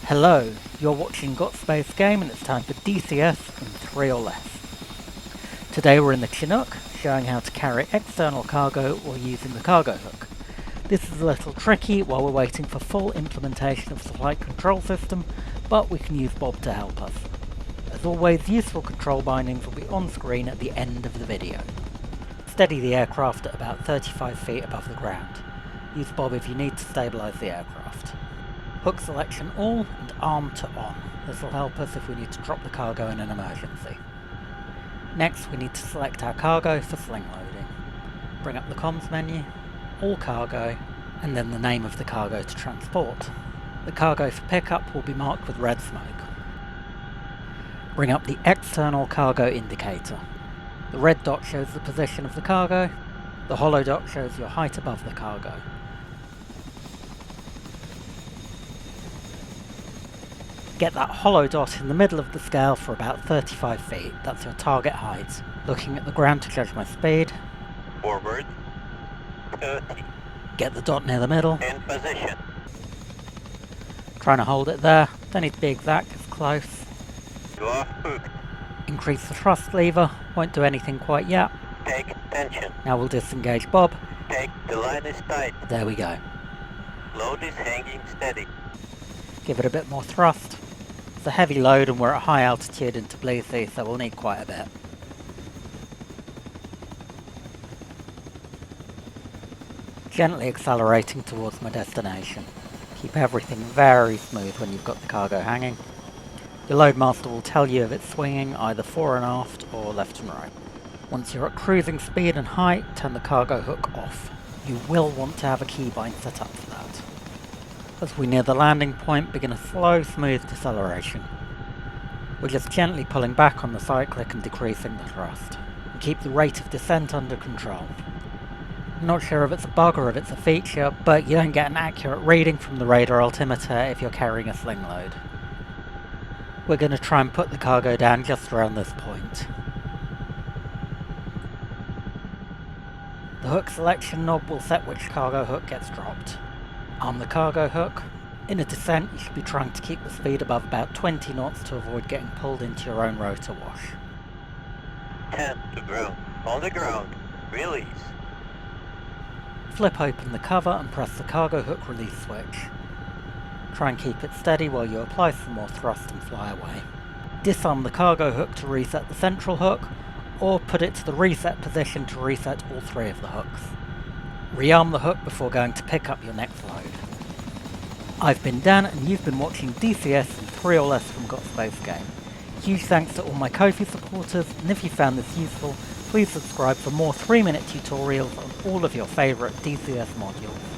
Hello, you're watching Got Space Game and it's time for DCS in 3 or less. Today we're in the Chinook, showing how to carry external cargo while using the cargo hook. This is a little tricky while we're waiting for full implementation of the flight control system, but we can use Bob to help us. As always, useful control bindings will be on screen at the end of the video. Steady the aircraft at about 35 feet above the ground. Use Bob if you need to stabilise the aircraft. Hook selection all and arm to on. This will help us if we need to drop the cargo in an emergency. Next we need to select our cargo for sling loading. Bring up the comms menu, all cargo, and then the name of the cargo to transport. The cargo for pickup will be marked with red smoke. Bring up the external cargo indicator. The red dot shows the position of the cargo, the hollow dot shows your height above the cargo. Get that hollow dot in the middle of the scale for about 35 feet, that's your target height. Looking at the ground to judge my speed. Forward 30. Get the dot near the middle. In position. Trying to hold it there, don't need to be exact, it's close. You are hooked. Increase the thrust lever, won't do anything quite yet. Take tension. Now we'll disengage Bob. Take the line is tight. There we go. Load is hanging steady. Give it a bit more thrust. It's a heavy load and we're at high altitude into blue sea, so we'll need quite a bit. Gently accelerating towards my destination. Keep everything very smooth when you've got the cargo hanging. Your loadmaster will tell you if it's swinging either fore and aft or left and right. Once you're at cruising speed and height, turn the cargo hook off. You will want to have a keybind set up for that. As we near the landing point, begin a slow, smooth deceleration. We're just gently pulling back on the cyclic and decreasing the thrust. And keep the rate of descent under control. I'm not sure if it's a bug or if it's a feature, but you don't get an accurate reading from the radar altimeter if you're carrying a sling load. We're going to try and put the cargo down just around this point. The hook selection knob will set which cargo hook gets dropped. Arm the cargo hook. In a descent, you should be trying to keep the speed above about 20 knots to avoid getting pulled into your own rotor wash. 10 to ground. On the ground. Release. Flip open the cover and press the cargo hook release switch. Try and keep it steady while you apply some more thrust and fly away. Disarm the cargo hook to reset the central hook, or put it to the reset position to reset all 3 of the hooks. Rearm the hook before going to pick up your next load. I've been Dan and you've been watching DCS in 3 or less from Got Space Game. Huge thanks to all my Ko-fi supporters, and if you found this useful, please subscribe for more 3-minute tutorials on all of your favourite DCS modules.